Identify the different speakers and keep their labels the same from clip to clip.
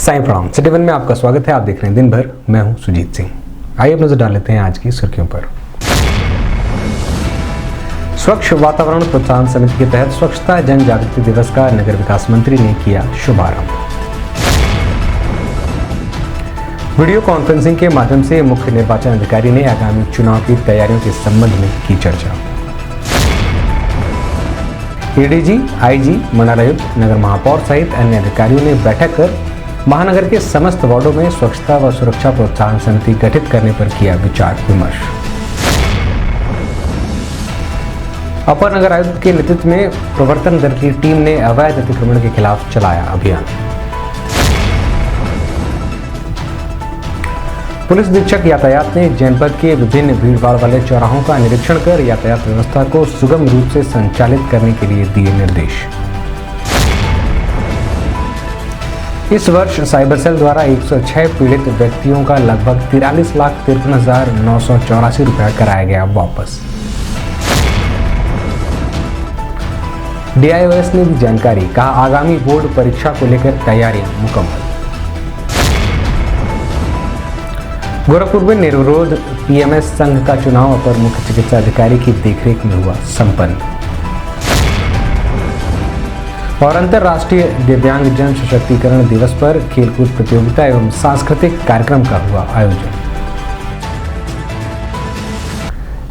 Speaker 1: साईं प्रणाम। City one में आपका स्वागत है। आप देख रहे हैं दिन भर, मैं हूं सुजीत सिंह। आइए अब नजर डाल लेते हैं आज की सुर्खियों पर। स्वच्छ वातावरण प्रोत्साहन समिति के तहत स्वच्छता जन जागृति दिवस का नगर विकास मंत्री ने किया शुभारंभ। वीडियो कॉन्फ्रेंसिंग के माध्यम से मुख्य निर्वाचन अधिकारी ने आगामी चुनाव की तैयारियों के संबंध में की चर्चा। एडीजी, आईजी, मंडलायुक्त, नगर महापौर सहित अन्य अधिकारियों ने बैठक कर महानगर के समस्त वार्डों में स्वच्छता व सुरक्षा प्रोत्साहन समिति गठित करने पर किया विचार विमर्श। अपर नगर आयुक्त के नेतृत्व में प्रवर्तन दल की टीम ने अवैध अतिक्रमण के खिलाफ चलाया अभियान। पुलिस अधीक्षक यातायात ने जनपद के विभिन्न भीड़भाड़ वाले चौराहों का निरीक्षण कर यातायात व्यवस्था को सुगम रूप से संचालित करने के लिए दिए निर्देश। इस वर्ष साइबर सेल द्वारा 106 पीड़ित व्यक्तियों का लगभग 43,53,984 रुपया कराया गया वापस। DIOS ने दी जानकारी, कहा आगामी बोर्ड परीक्षा को लेकर तैयारियां मुकम्मल। गोरखपुर में निर्विरोध PMS संघ का चुनाव अपर मुख्य चिकित्सा अधिकारी की देखरेख में हुआ संपन्न। और अंतर्राष्ट्रीय दिव्यांग जन सशक्तिकरण दिवस पर खेलकूद प्रतियोगिता एवं सांस्कृतिक कार्यक्रम का हुआ आयोजन।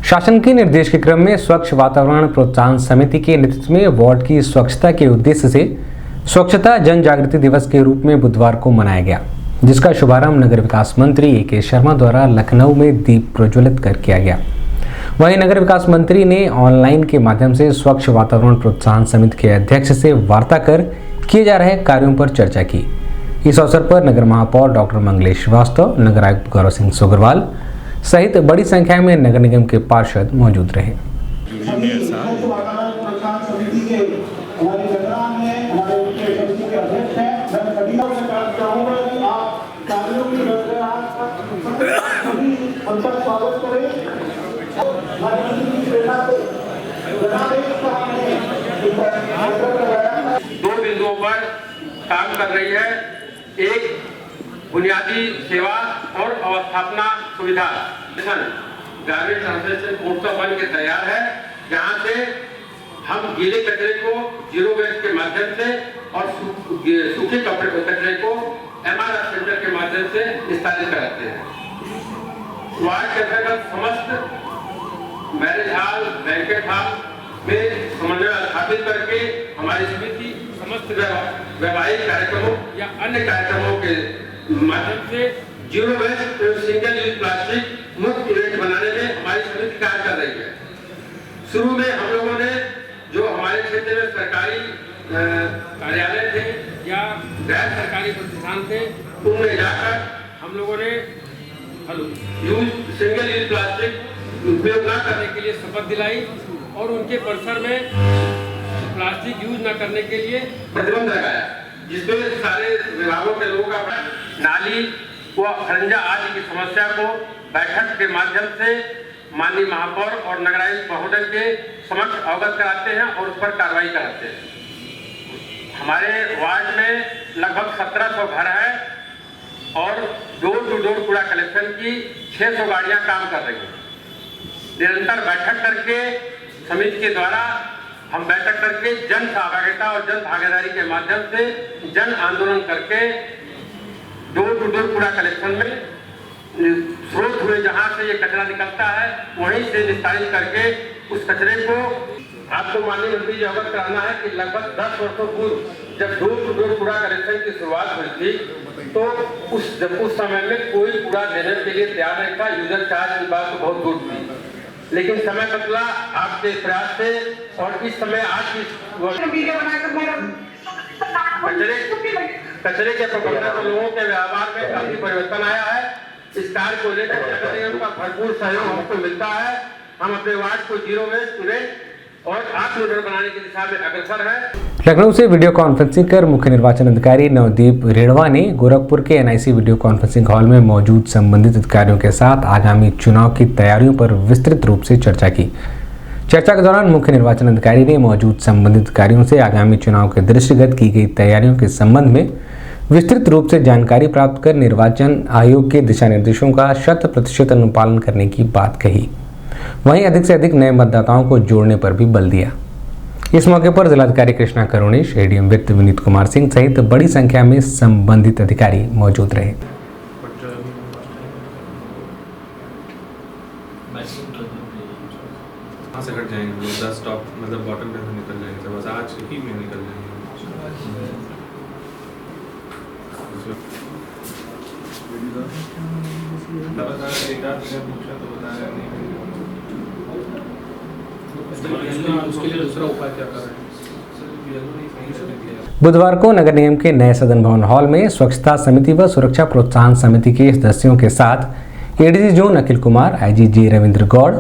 Speaker 1: शासन के निर्देश के क्रम में स्वच्छ वातावरण प्रोत्साहन समिति के नेतृत्व में वार्ड की स्वच्छता के उद्देश्य से स्वच्छता जन जागृति दिवस के रूप में बुधवार को मनाया गया, जिसका शुभारंभ नगर विकास मंत्री AK शर्मा द्वारा लखनऊ में दीप प्रज्वलित कर किया गया। वहीं नगर विकास मंत्री ने ऑनलाइन के माध्यम से स्वच्छ वातावरण प्रोत्साहन समिति के अध्यक्ष से वार्ता कर किए जा रहे कार्यों पर चर्चा की। इस अवसर पर नगर महापौर डॉक्टर मंगलेश श्रीवास्तव, नगर आयुक्त गौरव सिंह सोगरवाल सहित बड़ी संख्या में नगर निगम के पार्षद मौजूद रहे।
Speaker 2: दो बिंदुओं पर काम कर रही है। एक बुनियादी सेवा और अवस्थापना सुविधा ग्रामीण ट्रांसलेशन पोर्टल बन के तैयार है, जहां से हम गीले कचरे को जीरो वेस्ट के माध्यम से और सूखे कचरे को MRF सेंटर के माध्यम से निस्तारित कराते हैं। वार्ड के अंतर्गत समस्त मैरिज हॉल, बैंकेट हॉल में समन्वय स्थापित करके हमारी समिति समस्त वैवाहिक कार्यक्रमों या अन्य कार्यक्रमों के माध्यम से जीरो वेस्ट और सिंगल यूज प्लास्टिक मुक्त इवेंट बनाने में हमारी समिति कार्य कर रही है। शुरू में हम लोगों ने जो हमारे क्षेत्र में सरकारी कार्यालय थे या गैर सरकारी प्रतिष्ठान थे, उनमें जाकर हम लोगों ने सिंगल यूज प्लास्टिक उपयोग न करने के लिए शपथ दिलाई और उनके परिसर में प्लास्टिक यूज न करने के लिए प्रतिबंध लगाया, जिसमें सारे विभागों के लोगों का नाली व खरंजा आदि की समस्या को बैठक के माध्यम से माननीय महापौर और नगर आयुक्त महोदय के समक्ष अवगत कराते हैं और उस पर कार्रवाई कराते हैं। हमारे वार्ड में लगभग 1700 घर है और डोर टू डोर कूड़ा कलेक्शन की 600 गाड़ियां काम कर रही हैं। निरंतर बैठक करके समिति के द्वारा हम बैठक करके जन सहभागिता और जन भागीदारी के माध्यम से जन आंदोलन करके डोर टू डोर कूड़ा कलेक्शन में स्रोत हुए जहां से ये कचरा निकलता है वहीं से निस्तारित करके उस कचरे को आपको माननीय मंत्री जी अवगत कराना है कि लगभग 10 वर्षों पूर्व जब डोर टू डोर कूड़ा कलेक्शन की शुरुआत हुई थी तो उस समय में कोई कूड़ा देने के लिए तैयार नहीं था। यूजर चार्ज की बात तो बहुत दूर थी, लेकिन समय बदला आपके प्रयास से और इस समय आज की कचरे के प्रबंधन लोगों के व्यवहार में काफी परिवर्तन आया है। इस कार्य को लेकर नगर निगम का भरपूर सहयोग हमको मिलता है। हम अपने वार्ड को जीरो वेस्ट इवेंट और आत्मनिर्भर बनाने की दिशा में अग्रसर है।
Speaker 1: लखनऊ से वीडियो कॉन्फ्रेंसिंग कर मुख्य निर्वाचन अधिकारी नवदीप रेणवा ने गोरखपुर के NIC वीडियो कॉन्फ्रेंसिंग हॉल में मौजूद संबंधित अधिकारियों के साथ आगामी चुनाव की तैयारियों पर विस्तृत रूप से चर्चा की। चर्चा के दौरान मुख्य निर्वाचन अधिकारी ने मौजूद संबंधित अधिकारियों से आगामी चुनाव के दृष्टिगत की गई तैयारियों के संबंध में विस्तृत रूप से जानकारी प्राप्त कर निर्वाचन आयोग के दिशा निर्देशों का 100% अनुपालन करने की बात कही। वहीं अधिक से अधिक नए मतदाताओं को जोड़ने पर भी बल दिया। इस मौके पर जिलाधिकारी कृष्णा करुणेश, एडीएम वित्त विनीत कुमार सिंह सहित बड़ी संख्या में संबंधित अधिकारी मौजूद रहे।
Speaker 3: से हट जाएंगे 10 स्टॉप मतलब बॉटम पे से निकल जाएंगे, बस आज ही में निकल जाएंगे।
Speaker 2: उसके लिए दूसरा उपाय क्या कर रहे हैं?
Speaker 1: बुधवार को नगर निगम के नए सदन भवन हॉल में स्वच्छता समिति व सुरक्षा प्रोत्साहन समिति के सदस्यों के साथ ADG zone Akhil Kumar, IG Ravindra Gaur,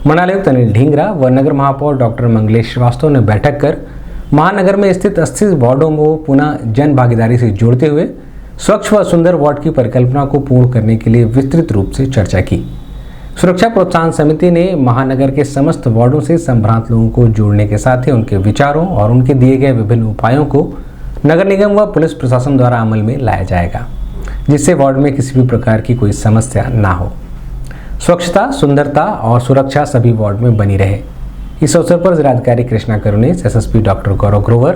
Speaker 1: मंडलायुक्त अनिल ढींगरा व नगर महापौर डॉक्टर मंगलेश श्रीवास्तव ने बैठक कर महानगर में स्थित 80 वार्डों को पुनः जन भागीदारी से जोड़ते हुए स्वच्छ व सुंदर वार्ड की परिकल्पना को पूर्ण करने के लिए विस्तृत रूप से चर्चा की। सुरक्षा प्रोत्साहन समिति ने महानगर के समस्त वार्डों से संभ्रांत लोगों को जोड़ने के साथ ही उनके विचारों और उनके दिए गए विभिन्न उपायों को नगर निगम व पुलिस प्रशासन द्वारा अमल में लाया जाएगा, जिससे वार्ड में किसी भी प्रकार की कोई समस्या ना हो। स्वच्छता, सुंदरता और सुरक्षा सभी वार्ड में बनी रहे। इस अवसर पर जिलाधिकारी कृष्णा करुणेश, एसएसपी डॉक्टर गौरव ग्रोवर,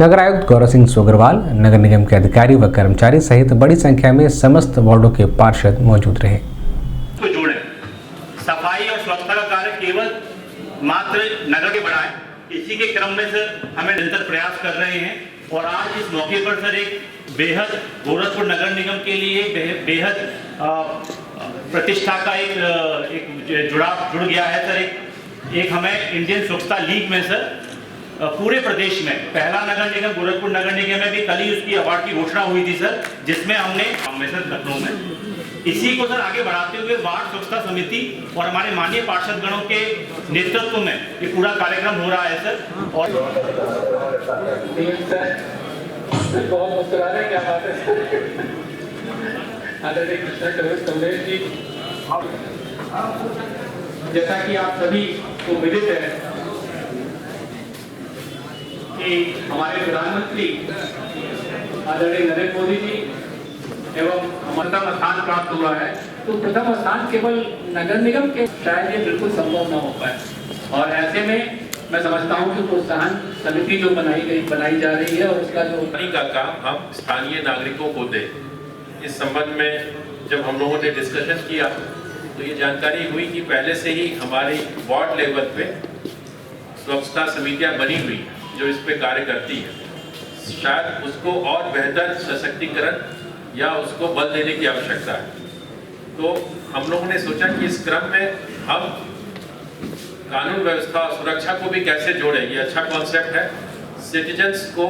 Speaker 1: नगर आयुक्त गौरव सिंह सोगरवाल, नगर निगम के अधिकारी व कर्मचारी सहित बड़ी संख्या में समस्त वार्डों के पार्षद मौजूद रहे।
Speaker 4: सफाई और स्वच्छता का कार्य केवल मात्र नगर के बढ़ाएं, इसी के क्रम में सर हमें निरंतर प्रयास कर रहे हैं। और आज इस मौके पर सर एक बेहद गोरखपुर नगर निगम के लिए बेहद प्रतिष्ठा का एक जुड़ गया है सर। एक हमें इंडियन स्वच्छता लीग में सर पूरे प्रदेश में पहला नगर निगम गोरखपुर नगर निगम में भी कल ही उसकी अवार्ड की घोषणा हुई थी सर, जिसमें हमने सर लखनऊ में इसी को सर आगे बढ़ाते हुए वार्ड स्वच्छता समिति और हमारे माननीय पार्षदगणों के नेतृत्व में ये पूरा कार्यक्रम हो रहा है सर। और
Speaker 2: बहुत मुस्कुरा रहे हैं, क्या बात है। आदरणीय कृष्णा करुणेश जी, जैसा कि आप सभी को विदित है कि हमारे प्रधानमंत्री आदरणीय नरेंद्र मोदी जी एवं प्रथम स्थान प्राप्त हुआ है, तो प्रथम स्थान केवल नगर निगम के शायद ये बिल्कुल संभव न हो पाए। और ऐसे में मैं समझता हूँ कि प्रोत्साहन समिति जो बनाई जा रही है और उसका जो
Speaker 5: का काम हम स्थानीय नागरिकों को दें। इस संबंध में जब हम लोगों ने डिस्कशन किया तो ये जानकारी हुई कि पहले से ही हमारी वार्ड लेवल पे स्वच्छता समितियां बनी हुई जो इस पे कार्य करती है। शायद उसको और बेहतर सशक्तिकरण या उसको बल देने की आवश्यकता है। तो हम लोगों ने सोचा कि इस क्रम में हम कानून व्यवस्था और सुरक्षा को भी कैसे जोड़ें, ये अच्छा कॉन्सेप्ट है। सिटीजन्स को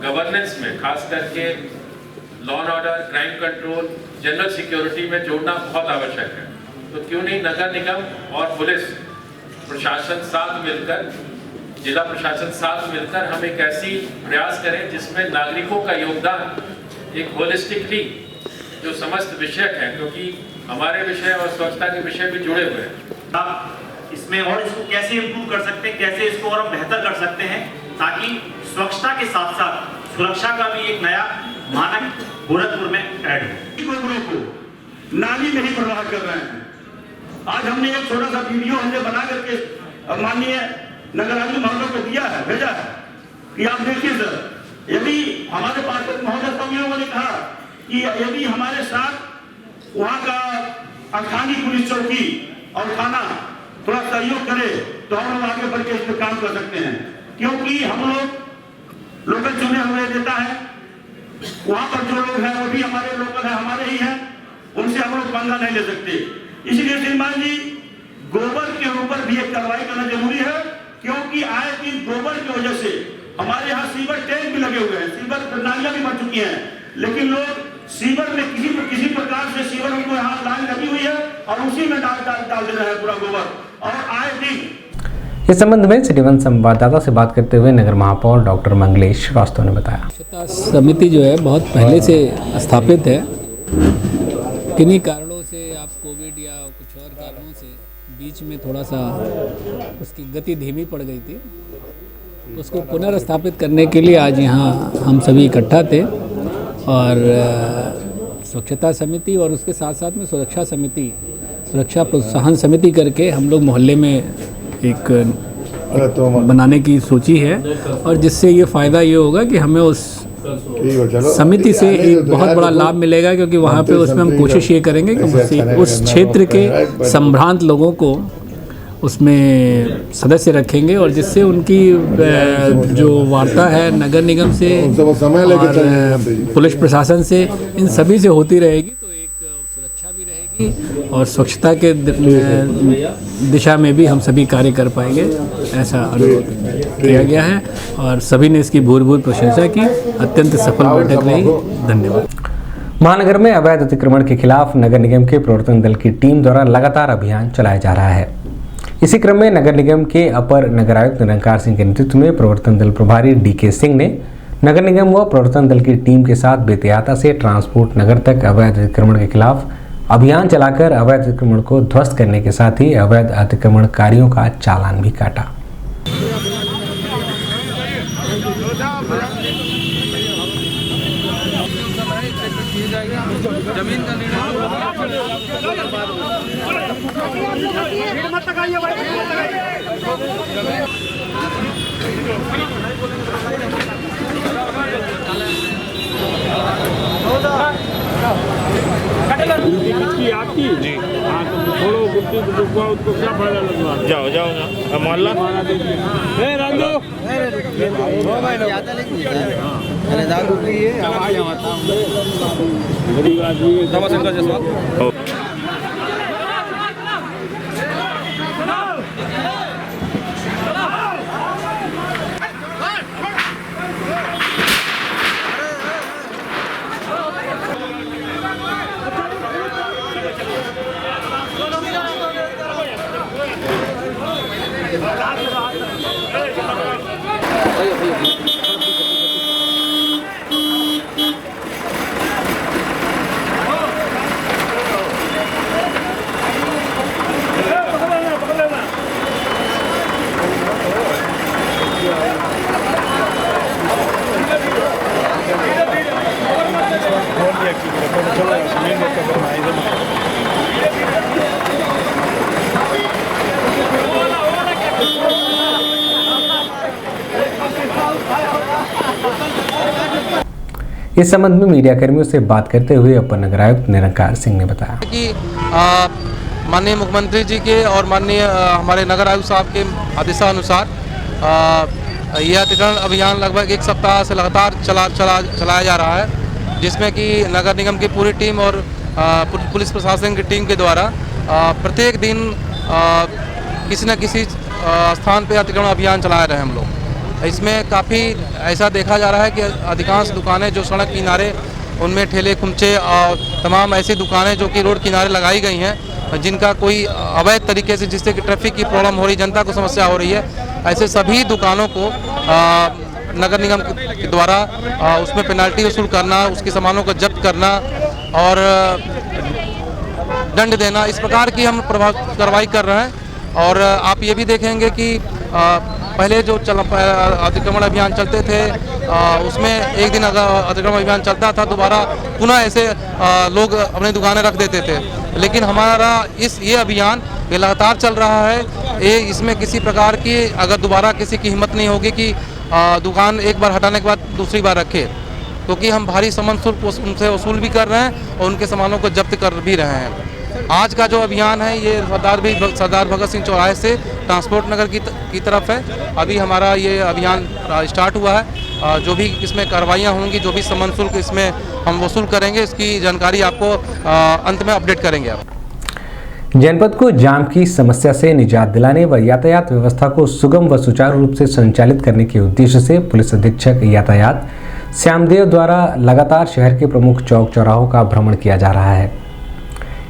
Speaker 5: गवर्नेंस में खास करके law and order, crime control, general security में जोड़ना बहुत आवश्यक है। तो क्यों नहीं नगर निगम और पुलिस प्रशासन साथ मिलकर, जिला प्रशासन साथ मिलकर हम एक ऐसी प्रयास करें जिसमें नागरिकों का योगदान एक होलिस्टिकली जो समस्त विषय हैं, क्योंकि हमारे विषय और स्वच्छता के विषय भी जुड़े हुए हैं।
Speaker 4: इसमें और इसको कैसे इम्प्रूव कर सकते हैं, कैसे इसको और बेहतर कर सकते हैं, ताकि स्वच्छता के साथ साथ सुरक्षा का भी एक नया मानक गोरखपुर में ऐड हो।
Speaker 6: नाली में ही प्रवाह कर रहे हैं। आज हमने एक छोटा सा वीडियो हमने बना करके माननीय नगर आयुक्त महोदय को दिया है, भेजा है कि आप देखिए सर, यदि हमारे पार्षद महोदय समूहों ने कहा कि यदि हमारे साथ वहाँ का स्थानीय पुलिस चौकी और थाना थोड़ा सहयोग करे तो हम लोग आगे बढ़ के इस पर काम कर सकते हैं, क्योंकि हम लोग लोकल चुने हुए नेता है, वहाँ पर जो लोग हैं वो भी हमारे लोकल है, हमारे ही हैं, उनसे हम लोग पंगा नहीं ले सकते। इसलिए श्रीमान जी, गोबर के ऊपर भी एक कार्रवाई करना जरूरी है, क्योंकि आए दिन गोबर की वजह से हमारे यहाँ सीवर टैंक भी लगे हुए हैं, सीवर प्रणालियां भी बन चुकी हैं, लेकिन लोग सीवर में किसी प्रकार से सीवर उनको यहाँ लाइन लगी हुई है और उसी में डाल दे रहे हैं पूरा गोबर। और आए दिन
Speaker 1: इस संबंध में सिटी वन संवाददाता से बात करते हुए नगर महापौर डॉक्टर मंगलेश श्रीवास्तव ने बताया,
Speaker 7: स्वच्छता समिति जो है बहुत पहले से स्थापित है। किन्हीं कारणों से आप कोविड या कुछ और कारणों से बीच में थोड़ा सा उसकी गति धीमी पड़ गई थी, तो उसको पुनर्स्थापित करने के लिए आज यहाँ हम सभी इकट्ठा थे और स्वच्छता समिति और उसके साथ साथ में सुरक्षा प्रोत्साहन समिति करके हम लोग मोहल्ले में एक बनाने की सोची है और जिससे ये फ़ायदा ये होगा कि हमें उस समिति से एक बहुत बड़ा लाभ मिलेगा, क्योंकि वहाँ पे उसमें हम कोशिश ये करेंगे कि उस क्षेत्र के संभ्रांत लोगों को उसमें सदस्य रखेंगे और जिससे उनकी जो वार्ता है नगर निगम से और पुलिस प्रशासन से इन सभी से होती रहेगी, तो एक सुरक्षा भी रहेगी और स्वच्छता के दिशा में भी हम सभी कार्य कर पाएंगे, ऐसा अनुरोध किया गया है और सभी ने इसकी भूरिभूत प्रशंसा की। अत्यंत सफल बैठक रही। धन्यवाद।
Speaker 1: महानगर में अवैध अतिक्रमण के खिलाफ नगर निगम के प्रवर्तन दल की टीम द्वारा लगातार अभियान चलाया जा रहा है। इसी क्रम में नगर निगम के अपर नगर आयुक्त निरंकार सिंह के नेतृत्व में प्रवर्तन दल प्रभारी DK सिंह ने नगर निगम व प्रवर्तन दल की टीम के साथ बेतियाता से ट्रांसपोर्ट नगर तक अवैध अतिक्रमण के खिलाफ अभियान चलाकर अवैध अतिक्रमण को ध्वस्त करने के साथ ही अवैध अतिक्रमणकारियों का चालान भी काटा।
Speaker 6: आपकी जी हाँ, तो छोड़ो गुप्ती रुकवा, उसको क्या फायदा लगवा। जाओ जाओ मोहल्ला गरीब आदमी
Speaker 1: इस संबंध में मीडिया कर्मियों से बात करते हुए अपर नगर आयुक्त निरंकार सिंह ने बताया
Speaker 8: कि माननीय मुख्यमंत्री जी के और माननीय हमारे नगर आयुक्त साहब के आदेशानुसार यह अतिक्रमण अभियान लगभग एक सप्ताह से लगातार चलाया जा रहा है, जिसमें कि नगर निगम की पूरी टीम और पुलिस प्रशासन की टीम के द्वारा प्रत्येक दिन किसी न किसी स्थान पर अतिक्रमण अभियान चला रहे हैं हम लोग। इसमें काफ़ी ऐसा देखा जा रहा है कि अधिकांश दुकानें जो सड़क किनारे उनमें ठेले खुमचे और तमाम ऐसी दुकानें जो कि रोड किनारे लगाई गई हैं, जिनका कोई अवैध तरीके से जिससे कि ट्रैफिक की प्रॉब्लम हो रही, जनता को समस्या हो रही है, ऐसे सभी दुकानों को नगर निगम के द्वारा उसमें पेनल्टी वसूल करना, उसके सामानों को जब्त करना और दंड देना, इस प्रकार की हम कार्रवाई कर रहे हैं। और आप ये भी देखेंगे कि पहले जो अतिक्रमण अभियान चलते थे उसमें एक दिन अगर अतिक्रमण अभियान चलता था दोबारा पुनः ऐसे लोग अपनी दुकानें रख देते थे, लेकिन हमारा ये अभियान ये लगातार चल रहा है। इसमें किसी प्रकार की अगर दोबारा किसी की हिम्मत नहीं होगी कि दुकान एक बार हटाने के बाद दूसरी बार रखे, क्योंकि हम भारी सामान शुल्क उनसे वसूल भी कर रहे हैं और उनके सामानों को जब्त कर भी रहे हैं। आज का जो अभियान है ये सरदार भगत सिंह चौराहे से ट्रांसपोर्ट नगर की तरफ है। अभी हमारा ये अभियान स्टार्ट हुआ है। जो भी इसमें कार्रवाइयाँ होंगी, जो भी सामान शुल्क इसमें हम वसूल करेंगे, इसकी जानकारी आपको अंत में अपडेट करेंगे।
Speaker 1: जनपद को जाम की समस्या से निजात दिलाने व यातायात व्यवस्था को सुगम व सुचारू रूप से संचालित करने के उद्देश्य से पुलिस अधीक्षक यातायात श्यामदेव द्वारा लगातार शहर के प्रमुख चौक चौराहों का भ्रमण किया जा रहा है।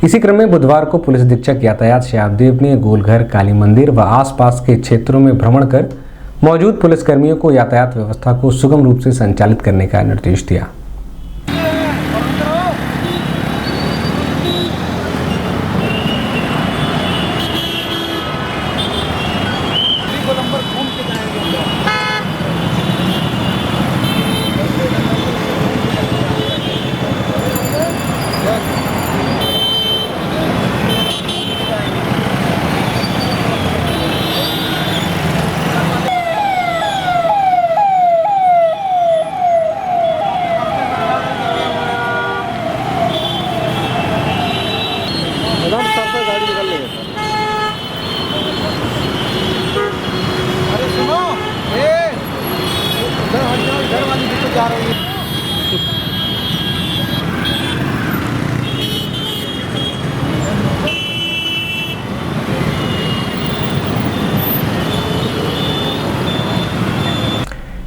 Speaker 1: इसी क्रम में बुधवार को पुलिस अधीक्षक यातायात श्यामदेव ने गोलघर, काली मंदिर व आसपास के क्षेत्रों में भ्रमण कर मौजूद पुलिसकर्मियों को यातायात व्यवस्था को सुगम रूप से संचालित करने का निर्देश दिया।
Speaker 8: जा रही है।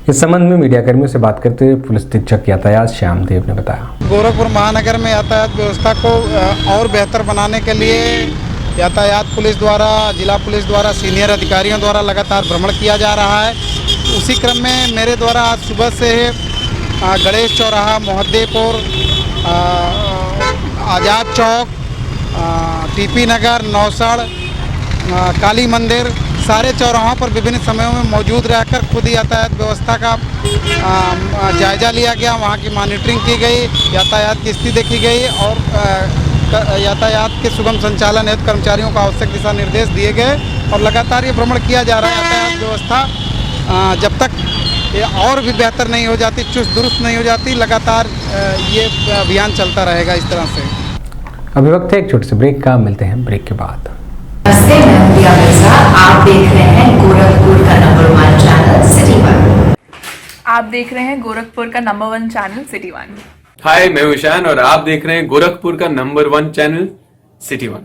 Speaker 1: इस संबंध में मीडिया कर्मियों से बात करते हुए पुलिस अधीक्षक यातायात श्याम देव ने बताया,
Speaker 9: गोरखपुर महानगर में यातायात व्यवस्था को और बेहतर बनाने के लिए यातायात पुलिस द्वारा, जिला पुलिस द्वारा, सीनियर अधिकारियों द्वारा लगातार भ्रमण किया जा रहा है। उसी क्रम में मेरे द्वारा आज सुबह से गणेश चौराहा, मोहद्देपुर, आज़ाद चौक, टीपी नगर, नौसड़, काली मंदिर, सारे चौराहों पर विभिन्न समयों में मौजूद रहकर खुद यातायात व्यवस्था का जायजा लिया गया। वहाँ की मॉनिटरिंग की गई, यातायात की स्थिति देखी गई और यातायात के सुगम संचालन हेतु कर्मचारियों को आवश्यक दिशा निर्देश दिए गए और लगातार ये भ्रमण किया जा रहा है। यातायात व्यवस्था जब तक ये और भी बेहतर नहीं हो जाती, चुस्त दुरुस्त नहीं हो जाती, लगातार ये अभियान चलता रहेगा इस तरह से।
Speaker 1: अभी वक्त है एक छोटे से ब्रेक का, मिलते हैं ब्रेक के बाद।
Speaker 10: नमस्ते, मैं प्रिया मिर्जा। आप देख रहे हैं गोरखपुर का नंबर 1 चैनल सिटी 1।
Speaker 11: आप देख रहे हैं गोरखपुर का नंबर 1 चैनल सिटी 1।
Speaker 3: हाय, मैं हूं ईशान और आप देख रहे हैं गोरखपुर का नंबर 1 चैनल सिटी 1।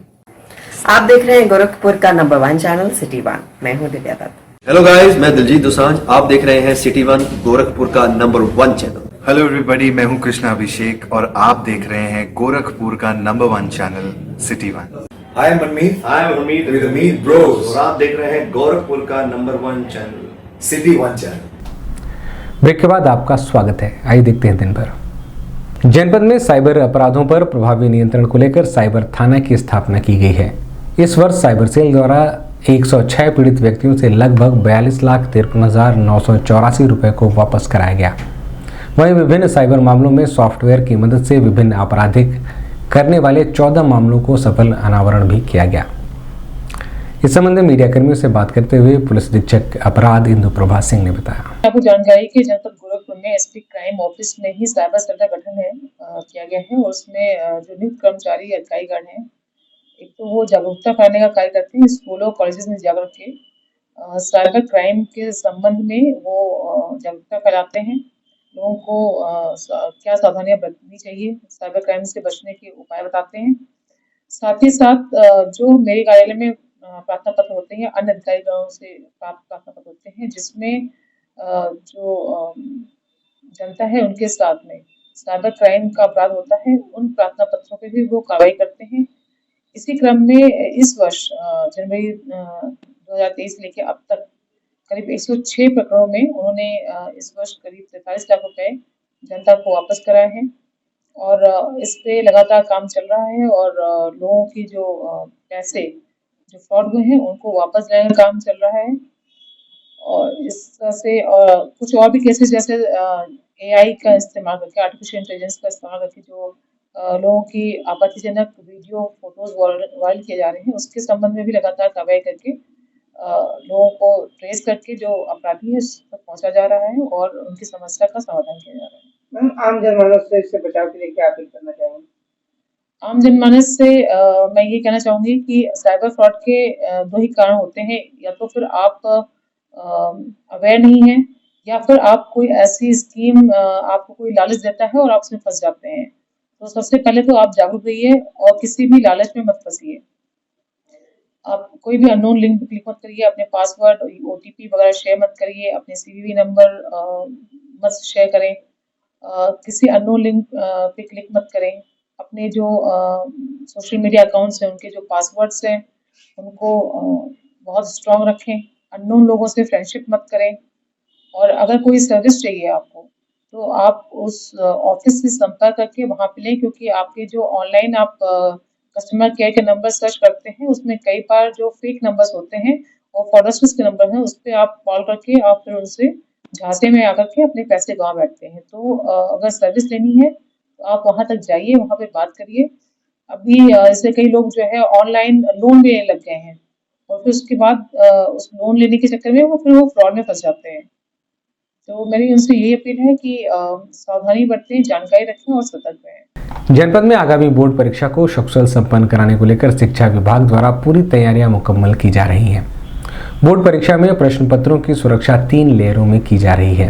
Speaker 10: आप देख रहे हैं गोरखपुर का नंबर 1 चैनल सिटी 1। मैं हूं दिव्या दत्त।
Speaker 12: हेलो गाइस, मैं दिलजीत दोसांझ। आप देख रहे हैं सिटी 1 गोरखपुर का नंबर 1 चैनल।
Speaker 13: हेलो एवरीबॉडी, मैं हूं कृष्णा अभिषेक और आप देख रहे हैं गोरखपुर का number 1 channel city 1।
Speaker 12: Hi Manmeet, with Amit bros और आप देख रहे हैं गोरखपुर का number 1 channel city 1 channel.
Speaker 1: Break के बाद आपका स्वागत है। आइए देखते हैं दिन भर। जनपद में साइबर अपराधों पर प्रभावी नियंत्रण को लेकर साइबर थाना की स्थापना की गई है। इस वर्ष साइबर सेल द्वारा 106 पीड़ित व्यक्तियों से लगभग 42,53,984 रुपए को वापस कराया गया। वहीं विभिन्न साइबर मामलों में सॉफ्टवेयर की मदद से विभिन्न आपराधिक करने वाले 14 मामलों को सफल अनावरण भी किया गया। इस संबंध में मीडिया कर्मियों से बात करते हुए पुलिस अधीक्षक अपराध इंदु प्रभा सिंह ने बताया,
Speaker 14: आपको जानकारी कि जनपद गोरखपुर में एसपी क्राइम ऑफिस में ही साइबर सेल का गठन किया गया है और उसमें जो नियुक्त कर्मचारी अधिकारीगण हैं, एक तो वो जागरूकता फैलाने का कार्य करते हैं, स्कूलों कॉलेजेस में जाकर के साइबर क्राइम के संबंध में वो जागरूकता फैलाते हैं। लोगों को क्या सावधानियां बरतनी चाहिए, साइबर क्राइम से बचने के उपाय बताते हैं। साथ ही साथ जो मेरे कार्यालय में प्रार्थना पत्र होते हैं, अन्य अधिकारियों से प्राप्त प्रार्थना पत्र होते हैं, जिसमें जो जनता है उनके साथ में साइबर क्राइम का अपराध होता है, उन प्रार्थना पत्रों पे भी वो कार्रवाई करते हैं। इसी क्रम में इस वर्ष जनवरी 2023 लेके अब तक करीब 106 प्रकरणों में उन्होंने इस वर्ष करीब 43 लाख रुपए जनता को वापस कराए हैं और इस पे लगातार काम चल रहा है और लोगों की जो पैसे जो फ्रॉड हुए हैं उनको वापस लाने का काम चल रहा है। और इस तरह से कुछ और भी केसेस जैसे AI का इस्तेमाल करके, आर्टिफिशियल इंटेलिजेंस का इस्तेमाल करके जो लोगों की आपत्तिजनक वीडियो फोटोज वायरल किए जा रहे हैं, उसके संबंध में भी लगातार कार्रवाई करके लोगों को ट्रेस करके जो अपराधी है उस तक पहुंचा जा रहा है और उनकी समस्या का समाधान किया जा रहा है।
Speaker 15: मैम, आम जनमानस से इससे बचाव के लिए क्या अपील करना चाहेंगे?
Speaker 14: आम जनमानस से मैं ये कहना चाहूंगी कि साइबर फ्रॉड के दो ही कारण होते हैं, या तो फिर आप अवेयर नहीं हैं या फिर आप कोई ऐसी स्कीम आपको कोई लालच देता है और आप उसमें फंस जाते हैं। तो सबसे पहले तो आप जागरूक रहिए और किसी भी लालच में मत फंसिए। आप कोई भी अननोन लिंक पे क्लिक मत करिए, अपने पासवर्ड, OTP वगैरह शेयर मत करिए, अपने CVV नंबर मत शेयर करें, किसी अननोन लिंक पे क्लिक मत करें। अपने जो सोशल मीडिया अकाउंट्स हैं उनके जो पासवर्ड्स हैं उनको बहुत स्ट्रॉन्ग रखें। अननोन लोगों से फ्रेंडशिप मत करें और अगर कोई सर्विस चाहिए आपको तो आप उस ऑफिस से संपर्क करके वहाँ पे लें, क्योंकि आपके जो ऑनलाइन आप कस्टमर केयर के नंबर सर्च करते हैं उसमें कई बार जो फेक नंबर्स होते हैं और फ्रॉडस्टर्स के नंबर हैं, उस पर आप कॉल करके आप फिर उनसे झांसे में आकर के अपने पैसे गंवा बैठते हैं। तो अगर सर्विस लेनी है तो आप वहाँ तक जाइए, वहाँ पे बात करिए। अभी ऐसे कई लोग जो है ऑनलाइन लोन भी लेने लग गए हैं और फिर उसके बाद उस लोन लेने के चक्कर में वो फ्रॉड में फंस जाते हैं। तो मेरी उनसे यही अपील है कि सावधानी बरतें, जानकारी रखें और सतर्क रहें।
Speaker 1: जनपद में आगामी बोर्ड परीक्षा को सकुशल संपन्न कराने को लेकर शिक्षा विभाग द्वारा पूरी तैयारियां मुकम्मल की जा रही हैं। बोर्ड परीक्षा में प्रश्न पत्रों की सुरक्षा 3 लेयरों में की जा रही है।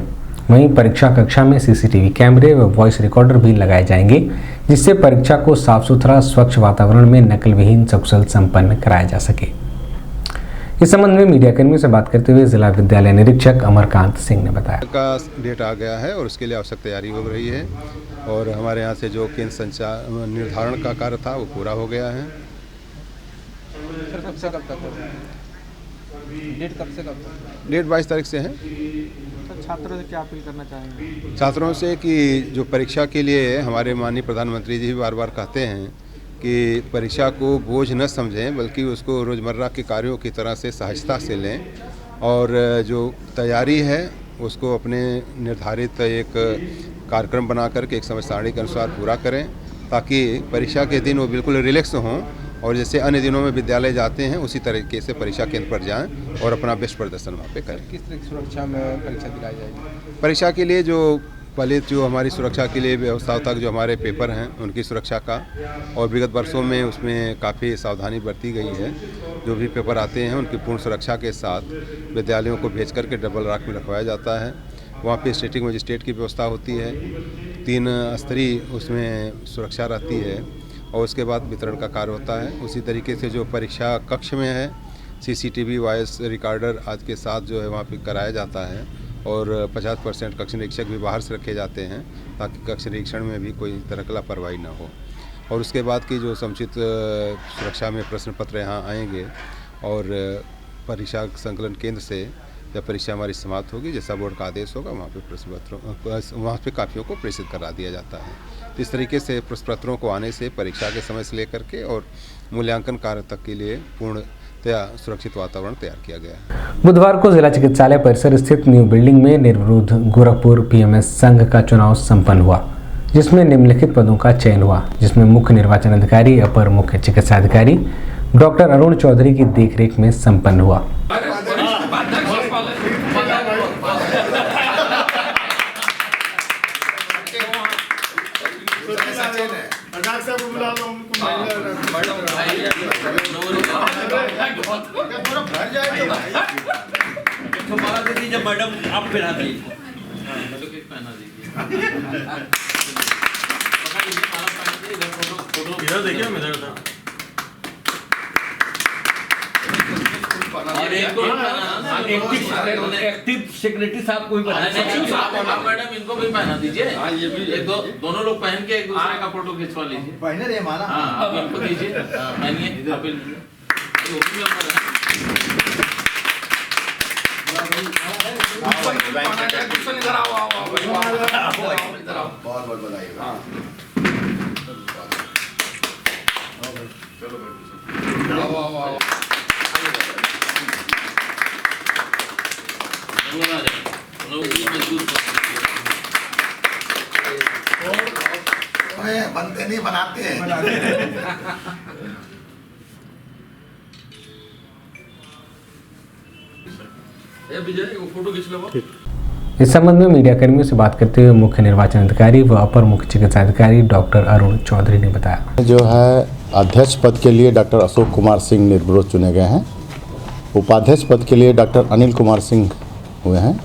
Speaker 1: वहीं परीक्षा कक्षा में सीसीटीवी कैमरे व वॉइस रिकॉर्डर भी लगाए जाएंगे, जिससे परीक्षा को साफ सुथरा स्वच्छ वातावरण में नकल विहीन सकुशल संपन्न कराया जा सके। इस संबंध में मीडियाकर्मियों से बात करते हुए जिला विद्यालय निरीक्षक अमरकांत सिंह ने बताया
Speaker 16: का डेट आ गया है और उसके लिए आवश्यक तैयारी हो रही है और हमारे यहाँ से जो केंद्र संचार निर्धारण का कार्य था वो पूरा हो गया है।
Speaker 8: कब से कब तक डेट कब से कब तक?
Speaker 16: डेट 22 तारीख से है।
Speaker 8: तो छात्रों से क्या अपील करना चाहेंगे?
Speaker 16: छात्रों से कि जो परीक्षा के लिए हमारे माननीय प्रधानमंत्री जी भी बार बार कहते हैं कि परीक्षा को बोझ न समझें, बल्कि उसको रोज़मर्रा के कार्यों की तरह से सहजता से लें और जो तैयारी है उसको अपने निर्धारित एक कार्यक्रम बना करके एक समय सारणी के अनुसार पूरा करें, ताकि परीक्षा के दिन वो बिल्कुल रिलैक्स हों और जैसे अन्य दिनों में विद्यालय जाते हैं उसी तरीके से परीक्षा केंद्र पर जाएं और अपना बेस्ट प्रदर्शन वहाँ पे करें।
Speaker 8: किस तरह की सुरक्षा में परीक्षा दिलाई जाएगी?
Speaker 16: परीक्षा के लिए जो पहले जो हमारी सुरक्षा के लिए व्यवस्था होता है, जो हमारे पेपर हैं उनकी सुरक्षा का, और विगत वर्षों में उसमें काफ़ी सावधानी बरती गई है। जो भी पेपर आते हैं उनकी पूर्ण सुरक्षा के साथ विद्यालयों को भेज करके डबल रॉक में रखवाया जाता है। वहाँ पे स्टेटिंग मजिस्ट्रेट की व्यवस्था होती है, 3 स्तरीय उसमें सुरक्षा रहती है और उसके बाद वितरण का कार्य होता है। उसी तरीके से जो परीक्षा कक्ष में है सीसीटीवी वॉइस रिकॉर्डर आदि के साथ जो है वहाँ पे कराया जाता है और 50% कक्ष निरीक्षक भी बाहर से रखे जाते हैं ताकि कक्ष निरीक्षण में भी कोई तरह की लापरवाही ना हो। और उसके बाद की जो समुचित सुरक्षा में प्रश्न पत्र यहाँ आएंगे और परीक्षा संकलन केंद्र से जब परीक्षा हमारी समाप्त होगी, जैसा बोर्ड का आदेश होगा वहाँ पे प्रश्न पत्रों वहाँ पे कापियों को प्रेषित करा दिया जाता है। इस तरीके से प्रश्न पत्रों को आने से परीक्षा के समय से लेकर के और मूल्यांकन कार्य तक के लिए पूर्णतया सुरक्षित वातावरण तैयार किया गया है।
Speaker 1: बुधवार को जिला चिकित्सालय परिसर स्थित न्यू बिल्डिंग में निर्विरोध गोरखपुर पीएमएस संघ का चुनाव संपन्न हुआ, जिसमें निम्नलिखित पदों का चयन हुआ, जिसमें मुख्य निर्वाचन अधिकारी अपर मुख्य चिकित्सा अधिकारी डॉक्टर अरुण चौधरी की देखरेख में संपन्न हुआ।
Speaker 4: मैडम आप पहना दीजिए। इधर देखिए, मैं इधर था।
Speaker 17: एक्टिव सेक्रेटरी साहब को भी मैडम इनको भी पहना दीजिए। ये भी एक दो दोनों लोग पहन के एक दूसरे का फोटो खिंचवा लीजिए। पहने रे माना। हाँ, अब इनको दीजिए। पहनिए।
Speaker 12: बहुत बहुत बधाई। बनते नहीं बनाते हैं।
Speaker 1: इस संबंध में मीडिया कर्मियों से बात करते हुए मुख्य निर्वाचन अधिकारी व अपर मुख्य चिकित्सा अधिकारी डॉक्टर अरुण चौधरी ने बताया,
Speaker 18: जो है अध्यक्ष पद के लिए डॉक्टर अशोक कुमार सिंह निर्विरोध चुने गए हैं। उपाध्यक्ष पद के लिए डॉक्टर अनिल कुमार सिंह हुए हैं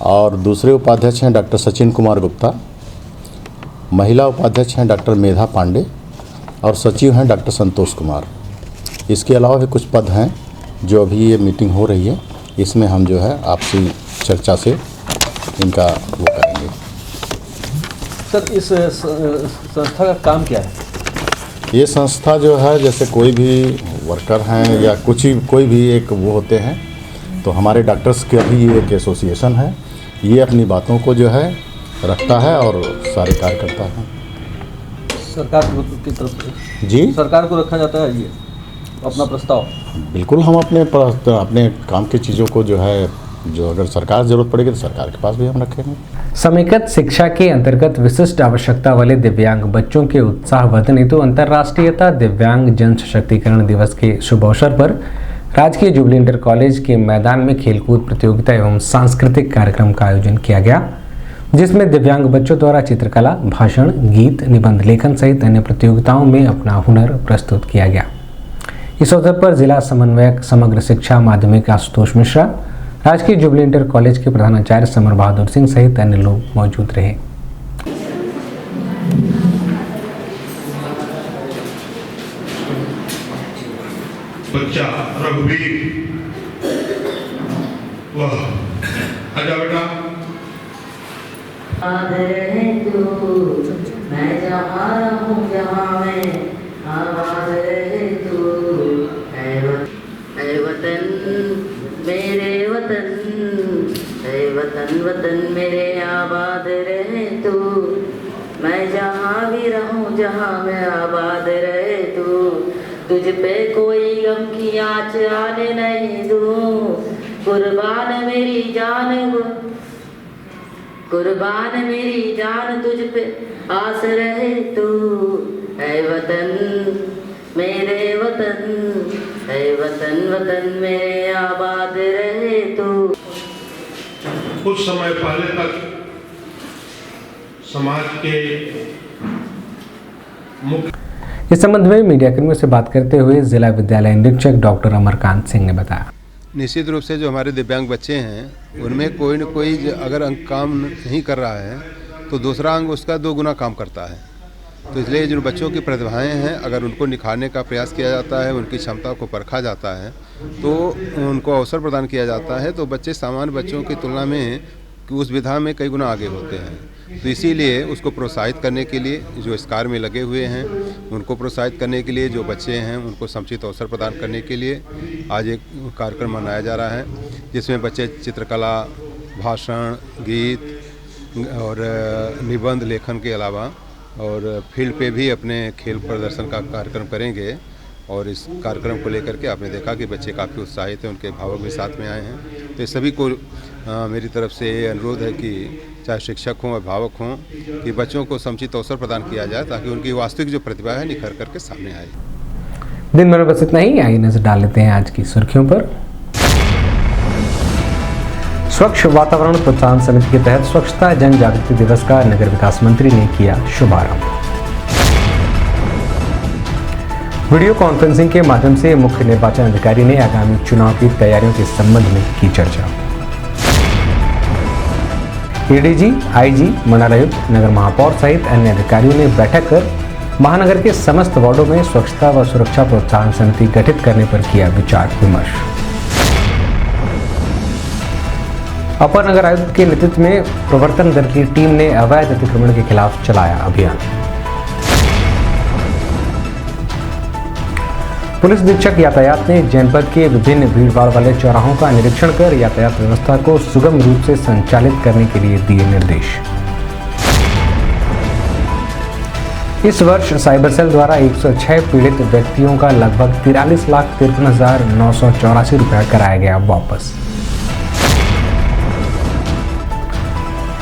Speaker 18: और दूसरे उपाध्यक्ष हैं डॉक्टर सचिन कुमार गुप्ता। महिला उपाध्यक्ष हैं डॉक्टर मेधा पांडे और सचिव हैं डॉक्टर संतोष कुमार। इसके अलावा भी कुछ पद हैं जो अभी ये मीटिंग हो रही है, इसमें हम जो है आपसी चर्चा से इनका वो करेंगे।
Speaker 19: सर, इस संस्था का काम क्या है?
Speaker 18: ये संस्था जो है जैसे कोई भी वर्कर हैं या कोई भी एक वो होते हैं, तो हमारे डॉक्टर्स का भी एक एसोसिएशन है। ये अपनी बातों को जो है रखता है और सारे कार्य करता है।
Speaker 19: सरकार की तरफ से
Speaker 18: जी
Speaker 19: सरकार को रखा जाता है ये अपना प्रस्ताव?
Speaker 18: बिल्कुल, हम अपने काम की चीज़ों को जो है, जो अगर सरकार जरूरत पड़ेगी तो सरकार के पास भी हम रखेंगे।
Speaker 1: समेकित शिक्षा के अंतर्गत विशिष्ट आवश्यकता वाले दिव्यांग बच्चों के उत्साहवर्धन हेतु अंतर्राष्ट्रीयता दिव्यांग जन सशक्तिकरण दिवस के शुभ अवसर पर राजकीय जुबली इंटर कॉलेज के मैदान में खेलकूद प्रतियोगिता एवं सांस्कृतिक कार्यक्रम का आयोजन किया गया, जिसमें दिव्यांग बच्चों द्वारा चित्रकला, भाषण, गीत, निबंध लेखन सहित अन्य प्रतियोगिताओं में अपना हुनर प्रस्तुत किया गया। इस अवसर पर जिला समन्वयक समग्र शिक्षा माध्यमिक आशुतोष मिश्रा, राजकीय जुबली इंटर कॉलेज के प्रधानाचार्य समर बहादुर सिंह सहित अन्य लोग मौजूद रहे।
Speaker 20: बच्चा रघुवीर, वाह, आजा बेटा।
Speaker 21: मैं जहाँ रहूं जहाँ में आबाद रहे तू, ऐ वतन मेरे वतन, ऐ वतन वतन मेरे आबाद रहे तू, मैं जहाँ भी रहूं जहाँ में आबाद रहे तू, तुझ पे कोई गम की आँच आने नहीं दूं, कुर्बान मेरी जान तुझ पे आस रहे तू, ऐ वतन मेरे वतन, ऐ वतन वतन मेरे आबाद रहे तू।
Speaker 20: कुछ समय पहले तक समाज के मुख्य
Speaker 1: इस संबंध में मीडियाकर्मियों से बात करते हुए जिला विद्यालय निरीक्षक डॉक्टर अमरकांत सिंह ने बताया।
Speaker 16: निश्चित रूप से जो हमारे दिव्यांग बच्चे हैं उनमें कोई न कोई अगर अंग काम नहीं कर रहा है तो दूसरा अंग उसका 2 गुना काम करता है। तो इसलिए जो बच्चों की प्रतिभाएं हैं अगर उनको निखारने का प्रयास किया जाता है, उनकी क्षमता को परखा जाता है तो उनको अवसर प्रदान किया जाता है, तो बच्चे सामान्य बच्चों की तुलना में उस विधा में कई गुना आगे होते हैं। तो इसीलिए उसको प्रोत्साहित करने के लिए जो इस कार्य में लगे हुए हैं उनको प्रोत्साहित करने के लिए, जो बच्चे हैं उनको समुचित अवसर प्रदान करने के लिए आज एक कार्यक्रम मनाया जा रहा है, जिसमें बच्चे चित्रकला, भाषण, गीत और निबंध लेखन के अलावा और फील्ड पे भी अपने खेल प्रदर्शन का कार्यक्रम करेंगे। और इस कार्यक्रम को लेकर के आपने देखा कि बच्चे काफ़ी उत्साहित हैं, उनके अभिभावक भी साथ में आए हैं। तो सभी को मेरी तरफ से अनुरोध है कि चाहे शिक्षक हों, अभिभावक हों, कि बच्चों को समुचित अवसर प्रदान किया जाए ताकि उनकी वास्तविक जो प्रतिभा है निखर करके सामने आए।
Speaker 1: दिन भर में बस इतना ही। आइए नजर डाल लेते हैं आज की सुर्खियों पर। स्वच्छ वातावरण प्रोत्साहन समिति के तहत स्वच्छता जन जागृति दिवस का नगर विकास मंत्री ने किया शुभारंभ। वीडियो कॉन्फ्रेंसिंग के माध्यम से मुख्य निर्वाचन अधिकारी ने आगामी चुनाव की तैयारियों के संबंध में की चर्चा। एडीजी, आईजी, मंडलायुक्त, नगर महापौर सहित अन्य अधिकारियों ने बैठक कर महानगर के समस्त वार्डों में स्वच्छता व सुरक्षा प्रोत्साहन समिति गठित करने पर किया विचार विमर्श। अपर नगर आयुक्त के नेतृत्व में प्रवर्तन दल की टीम ने अवैध अतिक्रमण के खिलाफ चलाया अभियान। पुलिस अधीक्षक यातायात ने जनपद के विभिन्न भीड़भाड़ वाले चौराहों का निरीक्षण कर यातायात व्यवस्था को सुगम रूप से संचालित करने के लिए दिए निर्देश। इस वर्ष साइबर सेल द्वारा 106 पीड़ित व्यक्तियों का लगभग 43,53,984 रुपया कराया गया वापस।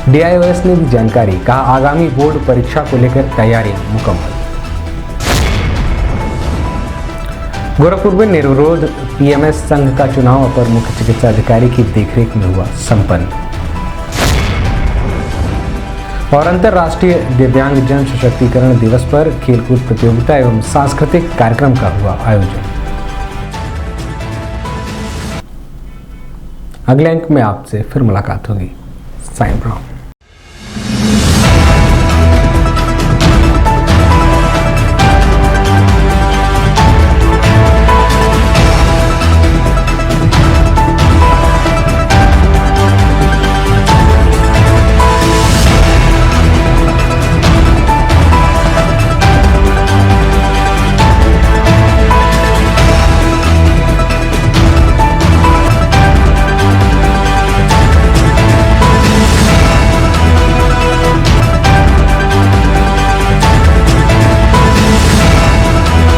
Speaker 1: DIOS ने दी जानकारी, कहा आगामी बोर्ड परीक्षा को लेकर तैयारी मुकम्मल। गोरखपुर में निर्विरोध PMS संघ का चुनाव अपर मुख्य चिकित्सा अधिकारी की देखरेख में हुआ संपन्न। और अंतर्राष्ट्रीय दिव्यांग जन सशक्तिकरण दिवस पर खेलकूद प्रतियोगिता एवं सांस्कृतिक कार्यक्रम का हुआ आयोजन। अगले अंक में आपसे फिर मुलाकात होगी। साइन ब्राउन।